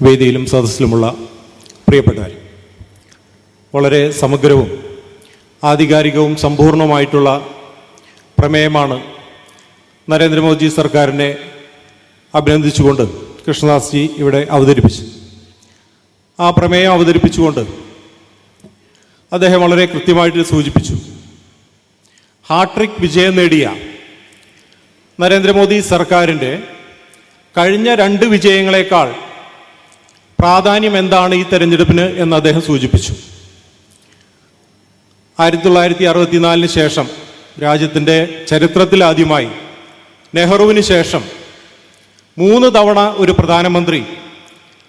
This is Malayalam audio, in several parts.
വേദിയിലും സദസ്സിലുമുള്ള പ്രിയപ്പെട്ടവർ, വളരെ സമഗ്രവും ആധികാരികവും സമ്പൂർണമായിട്ടുള്ള പ്രമേയമാണ് നരേന്ദ്രമോദി സർക്കാരിനെ അഭിനന്ദിച്ചുകൊണ്ട് കൃഷ്ണദാസ് ജി ഇവിടെ അവതരിപ്പിച്ചു. ആ പ്രമേയം അവതരിപ്പിച്ചുകൊണ്ട് അദ്ദേഹം വളരെ കൃത്യമായിട്ട് സൂചിപ്പിച്ചു, ഹാട്രിക് വിജയം നേടിയ നരേന്ദ്രമോദി സർക്കാരിൻ്റെ കഴിഞ്ഞ 2 വിജയങ്ങളെക്കാൾ പ്രാധാന്യം എന്താണ് ഈ തെരഞ്ഞെടുപ്പിന് എന്ന് അദ്ദേഹം സൂചിപ്പിച്ചു. 1964 ശേഷം രാജ്യത്തിൻ്റെ ചരിത്രത്തിലാദ്യമായി നെഹ്റുവിന് ശേഷം 3 തവണ ഒരു പ്രധാനമന്ത്രി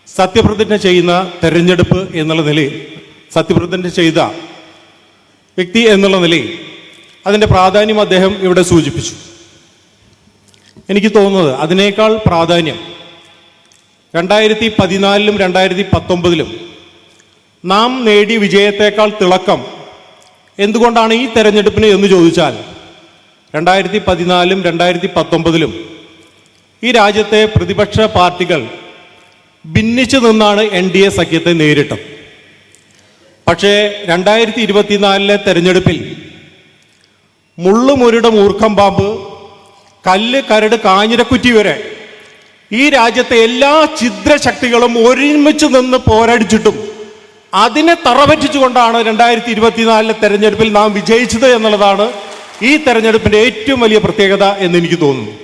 സത്യപ്രതിജ്ഞ ചെയ്യുന്ന തെരഞ്ഞെടുപ്പ് എന്നുള്ള നിലയിൽ, സത്യപ്രതിജ്ഞ ചെയ്ത വ്യക്തി എന്നുള്ള നിലയിൽ അതിൻ്റെ പ്രാധാന്യം അദ്ദേഹം ഇവിടെ സൂചിപ്പിച്ചു. എനിക്ക് തോന്നുന്നത് അതിനേക്കാൾ പ്രാധാന്യം 2014 2019 നാം നേടിയ വിജയത്തേക്കാൾ തിളക്കം എന്തുകൊണ്ടാണ് ഈ തെരഞ്ഞെടുപ്പിന് എന്ന് ചോദിച്ചാൽ, 2014 2019 ഈ രാജ്യത്തെ പ്രതിപക്ഷ പാർട്ടികൾ ഭിന്നിച്ചു നിന്നാണ് NDA സഖ്യത്തെ നേരിട്ടത്. പക്ഷേ 2024 തെരഞ്ഞെടുപ്പിൽ മുള്ളുമുരുടെ മൂർഖം പാമ്പ്, കല്ല് കരട് കാഞ്ഞിരക്കുറ്റി വരെ ഈ രാജ്യത്തെ എല്ലാ ഛിദ്രശക്തികളും ഒരുമിച്ച് നിന്ന് പോരടിച്ചിട്ടും അതിനെ തറപറ്റിച്ചുകൊണ്ടാണ് 2024 തെരഞ്ഞെടുപ്പിൽ നാം വിജയിച്ചത് എന്നുള്ളതാണ് ഈ തെരഞ്ഞെടുപ്പിൻ്റെ ഏറ്റവും വലിയ പ്രത്യേകത എന്ന് എനിക്ക് തോന്നുന്നു.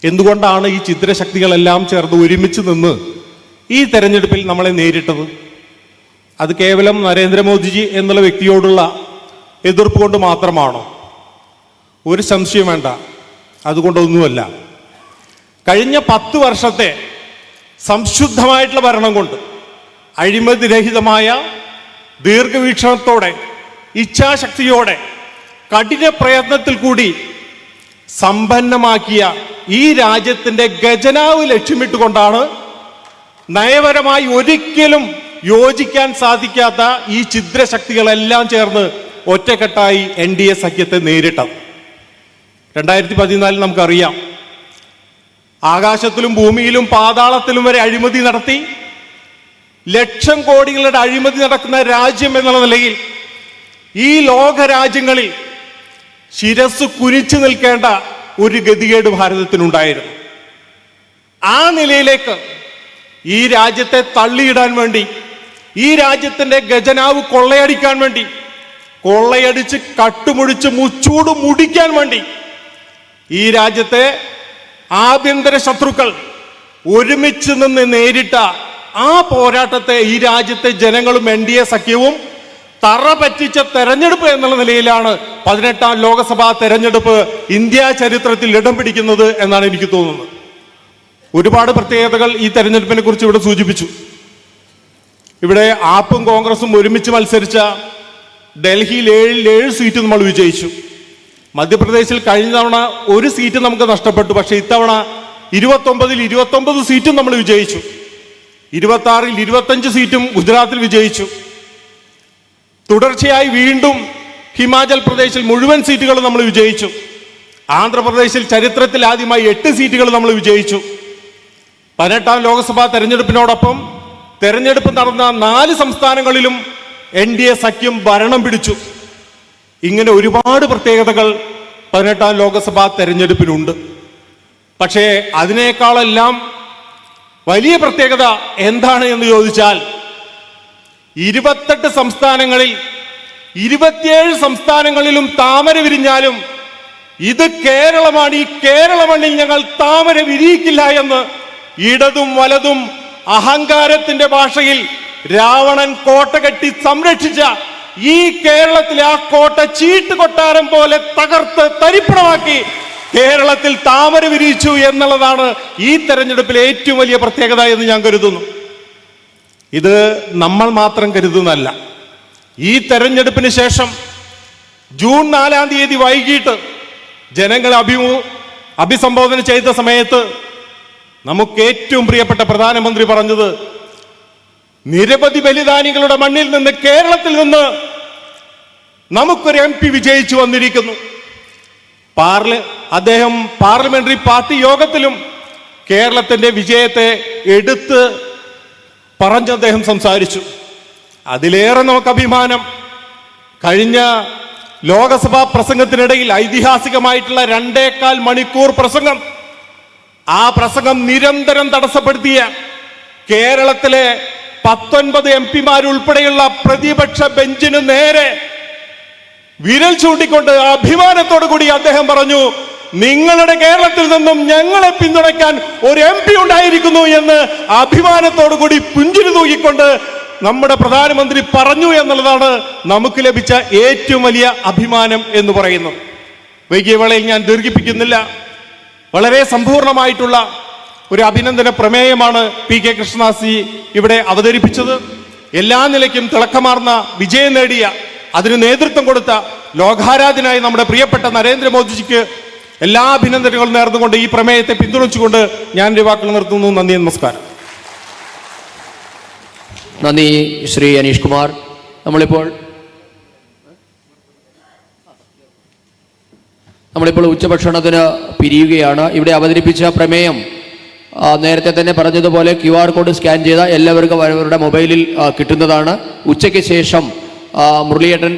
എന്തുകൊണ്ടാണ് ഈ ഛിദ്രശക്തികളെല്ലാം ചേർന്ന് ഒരുമിച്ച് നിന്ന് ഈ തെരഞ്ഞെടുപ്പിൽ നമ്മളെ നേരിട്ടത്? അത് കേവലം നരേന്ദ്രമോദിജി എന്നുള്ള വ്യക്തിയോടുള്ള എതിർപ്പ് കൊണ്ട് മാത്രമാണോ? ഒരു സംശയം വേണ്ട, അതുകൊണ്ടൊന്നുമല്ല. കഴിഞ്ഞ 10 വർഷത്തെ സംശുദ്ധമായിട്ടുള്ള ഭരണം കൊണ്ട്, അഴിമതിരഹിതമായ ദീർഘവീക്ഷണത്തോടെ, ഇച്ഛാശക്തിയോടെ, കഠിന പ്രയത്നത്തിൽ കൂടി സമ്പന്നമാക്കിയ ഈ രാജ്യത്തിൻ്റെ ഖജനാവ് ലക്ഷ്യമിട്ടുകൊണ്ടാണ് നയപരമായി ഒരിക്കലും യോജിക്കാൻ സാധിക്കാത്ത ഈ ഛിദ്രശക്തികളെല്ലാം ചേർന്ന് ഒറ്റക്കെട്ടായി NDA സഖ്യത്തെ നേരിട്ടത്. 2014 നമുക്കറിയാം, ആകാശത്തിലും ഭൂമിയിലും പാതാളത്തിലും വരെ അഴിമതി നടത്തി ലക്ഷം കോടികളുടെ അഴിമതി നടക്കുന്ന രാജ്യം എന്നുള്ള നിലയിൽ ഈ ലോക രാജ്യങ്ങളിൽ ശിരസ് കുനിച്ചു നിൽക്കേണ്ട ഒരു ഗതികേട് ഭാരതത്തിനുണ്ടായിരുന്നു. ആ നിലയിലേക്ക് ഈ രാജ്യത്തെ തള്ളിയിടാൻ വേണ്ടി, ഈ രാജ്യത്തിൻ്റെ ഖജനാവ് കൊള്ളയടിക്കാൻ വേണ്ടി, കൊള്ളയടിച്ച് കട്ടുമുടിച്ച് മുച്ചൂട് മുടിക്കാൻ വേണ്ടി ഈ രാജ്യത്തെ ആഭ്യന്തര ശത്രുക്കൾ ഒരുമിച്ച് നിന്ന് നേരിട്ട ആ പോരാട്ടത്തെ ഈ രാജ്യത്തെ ജനങ്ങളും NDA സഖ്യവും തറ പറ്റിച്ച തെരഞ്ഞെടുപ്പ് എന്നുള്ള നിലയിലാണ് 18ാം ലോകസഭാ തെരഞ്ഞെടുപ്പ് ഇന്ത്യ ചരിത്രത്തിൽ ഇടം പിടിക്കുന്നത് എന്നാണ് എനിക്ക് തോന്നുന്നത്. ഒരുപാട് പ്രത്യേകതകൾ ഈ തെരഞ്ഞെടുപ്പിനെ കുറിച്ച് ഇവിടെ സൂചിപ്പിച്ചു. ഇവിടെ ആപ്പും കോൺഗ്രസും ഒരുമിച്ച് മത്സരിച്ച ഡൽഹിയിൽ 7 സീറ്റ് നമ്മൾ വിജയിച്ചു. മധ്യപ്രദേശിൽ കഴിഞ്ഞ തവണ 1 സീറ്റ് നമുക്ക് നഷ്ടപ്പെട്ടു. പക്ഷെ ഇത്തവണ 29 സീറ്റും നമ്മൾ വിജയിച്ചു. 26 25 സീറ്റും ഗുജറാത്തിൽ വിജയിച്ചു. തുടർച്ചയായി വീണ്ടും ഹിമാചൽ പ്രദേശിൽ മുഴുവൻ സീറ്റുകളും നമ്മൾ വിജയിച്ചു. ആന്ധ്രാപ്രദേശിൽ ചരിത്രത്തിൽ ആദ്യമായി 8 സീറ്റുകൾ നമ്മൾ വിജയിച്ചു. 18ാം ലോക്സഭാ തെരഞ്ഞെടുപ്പിനോടൊപ്പം തെരഞ്ഞെടുപ്പ് നടന്ന 4 സംസ്ഥാനങ്ങളിലും NDA സഖ്യം ഭരണം പിടിച്ചു. ഇങ്ങനെ ഒരുപാട് പ്രത്യേകതകൾ 18ാം ലോക്സഭാ തെരഞ്ഞെടുപ്പിനുണ്ട്. പക്ഷേ അതിനേക്കാളെല്ലാം വലിയ പ്രത്യേകത എന്താണ് എന്ന് ചോദിച്ചാൽ, 28 സംസ്ഥാനങ്ങളിൽ 27 സംസ്ഥാനങ്ങളിലും താമര വിരിഞ്ഞാലും ഇത് കേരളമാണ്, ഈ കേരള മണ്ണിൽ ഞങ്ങൾ താമര വിരിയിക്കില്ല എന്ന് ഇടതും വലതും അഹങ്കാരത്തിന്റെ ഭാഷയിൽ രാവണൻ കോട്ട കെട്ടി സംരക്ഷിച്ച ഈ കേരളത്തിലെ ആ കോട്ട ചീട്ട് കൊട്ടാരം പോലെ തകർത്ത് തരിപ്പണമാക്കി കേരളത്തിൽ താമര വിരിയിച്ചു എന്നുള്ളതാണ് ഈ തെരഞ്ഞെടുപ്പിലെ ഏറ്റവും വലിയ പ്രത്യേകത എന്ന് ഞാൻ കരുതുന്നു. ഇത് നമ്മൾ മാത്രം കരുതുന്നതല്ല. ഈ തെരഞ്ഞെടുപ്പിന് ശേഷം ജൂൺ 4-ാം തീയതി വൈകിട്ട് ജനങ്ങളെ അഭിസംബോധന ചെയ്ത സമയത്ത് നമുക്ക് ഏറ്റവും പ്രിയപ്പെട്ട പ്രധാനമന്ത്രി പറഞ്ഞത്, നിരവധി ബലിദാനികളുടെ മണ്ണിൽ നിന്ന്, കേരളത്തിൽ നിന്ന് നമുക്കൊരു MP വിജയിച്ചു വന്നിരിക്കുന്നു. അദ്ദേഹം പാർലമെന്ററി പാർട്ടി യോഗത്തിലും കേരളത്തിന്റെ വിജയത്തെ എടുത്ത് പറഞ്ഞ് അദ്ദേഹം സംസാരിച്ചു. അതിലേറെ നമുക്ക് അഭിമാനം, കഴിഞ്ഞ ലോകസഭാ പ്രസംഗത്തിനിടയിൽ ഐതിഹാസികമായിട്ടുള്ള 2.25 മണിക്കൂർ പ്രസംഗം, ആ പ്രസംഗം നിരന്തരം തടസ്സപ്പെടുത്തിയ കേരളത്തിലെ 19 MP-മാരുൾപ്പെടെയുള്ള പ്രതിപക്ഷ ബെഞ്ചിന് നേരെ വിരൽ ചൂണ്ടിക്കൊണ്ട് അഭിമാനത്തോടു കൂടി അദ്ദേഹം പറഞ്ഞു, നിങ്ങളുടെ കേരളത്തിൽ നിന്നും ഞങ്ങളെ പിന്തുണയ്ക്കാൻ ഒരു MP ഉണ്ടായിരിക്കുന്നു എന്ന് അഭിമാനത്തോടു കൂടി പുഞ്ചിരി തൂക്കിക്കൊണ്ട് നമ്മുടെ പ്രധാനമന്ത്രി പറഞ്ഞു എന്നുള്ളതാണ് നമുക്ക് ലഭിച്ച ഏറ്റവും വലിയ അഭിമാനം എന്ന് പറയുന്നു. വൈകിയ വേളയിൽ ഞാൻ ദീർഘിപ്പിക്കുന്നില്ല. വളരെ സമ്പൂർണമായിട്ടുള്ള ഒരു അഭിനന്ദന പ്രമേയമാണ് PK കൃഷ്ണദാസ് ഇവിടെ അവതരിപ്പിച്ചത്. എല്ലാ നിലയ്ക്കും തിളക്കമാർന്ന വിജയം നേടിയ, അതിന് നേതൃത്വം കൊടുത്ത ലോകാരാധനായ നമ്മുടെ പ്രിയപ്പെട്ട നരേന്ദ്രമോദിജിക്ക് എല്ലാ അഭിനന്ദനങ്ങളും നേർന്നുകൊണ്ട് ഈ പ്രമേയത്തെ പിന്തുണച്ചുകൊണ്ട് ഞാൻ എൻ്റെ വാക്കുകൾ നിർത്തുന്നു. നന്ദി, നമസ്കാരം. നന്ദി ശ്രീ അനീഷ് കുമാർ. നമ്മളിപ്പോൾ ഉച്ചഭക്ഷണത്തിന് പിരിയുകയാണ്. ഇവിടെ അവതരിപ്പിച്ച പ്രമേയം നേരത്തെ തന്നെ പറഞ്ഞതുപോലെ QR കോഡ് സ്കാൻ ചെയ്ത എല്ലാവർക്കും അവരുടെ മൊബൈലിൽ കിട്ടുന്നതാണ്. ഉച്ചയ്ക്ക് ശേഷം മുരളിയേട്ടൻ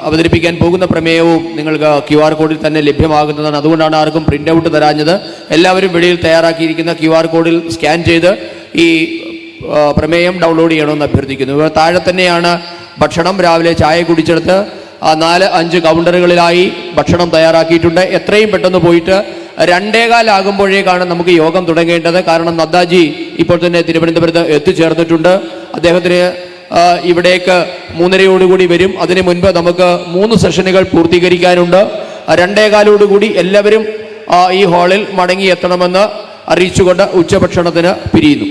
അവതരിപ്പിക്കാൻ പോകുന്ന പ്രമേയവും നിങ്ങൾക്ക് QR കോഡിൽ തന്നെ ലഭ്യമാകുന്നതാണ്. അതുകൊണ്ടാണ് ആർക്കും പ്രിന്റ് ഔട്ട് തരാഞ്ഞത്. എല്ലാവരും വെളിയിൽ തയ്യാറാക്കിയിരിക്കുന്ന QR കോഡിൽ സ്കാൻ ചെയ്ത് ഈ പ്രമേയം ഡൗൺലോഡ് ചെയ്യണമെന്ന് അഭ്യർത്ഥിക്കുന്നു. താഴെ തന്നെയാണ് ഭക്ഷണം. രാവിലെ ചായ കുടിച്ചെടുത്ത് 4-5 കൗണ്ടറുകളിലായി ഭക്ഷണം തയ്യാറാക്കിയിട്ടുണ്ട്. എത്രയും പെട്ടെന്ന് പോയിട്ട് 2:15 ആകുമ്പോഴേക്കാണ് നമുക്ക് യോഗം തുടങ്ങേണ്ടത്. കാരണം നദ്ദാജി ഇപ്പോൾ തന്നെ തിരുവനന്തപുരത്ത് എത്തിച്ചേർന്നിട്ടുണ്ട്. അദ്ദേഹത്തിന് ഇവിടേക്ക് 3:30 വരും. അതിനു മുൻപ് നമുക്ക് 3 സെഷനുകൾ പൂർത്തീകരിക്കാനുണ്ട്. 2:15 എല്ലാവരും ഈ ഹാളിൽ മടങ്ങി എത്തണമെന്ന് അറിയിച്ചുകൊണ്ട് ഉച്ചഭക്ഷണത്തിന് പിരിയുന്നു.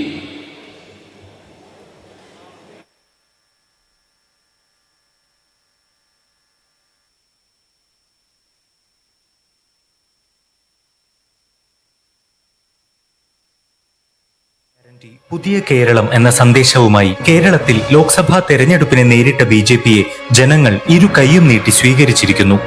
പുതിയ കേരളം എന്ന സന്ദേശവുമായി കേരളത്തിൽ ലോക്സഭാ തെരഞ്ഞെടുപ്പിനെ നേരിട്ട BJPയെ ജനങ്ങൾ ഇരു കൈയും നീട്ടി സ്വീകരിച്ചിരിക്കുന്നു.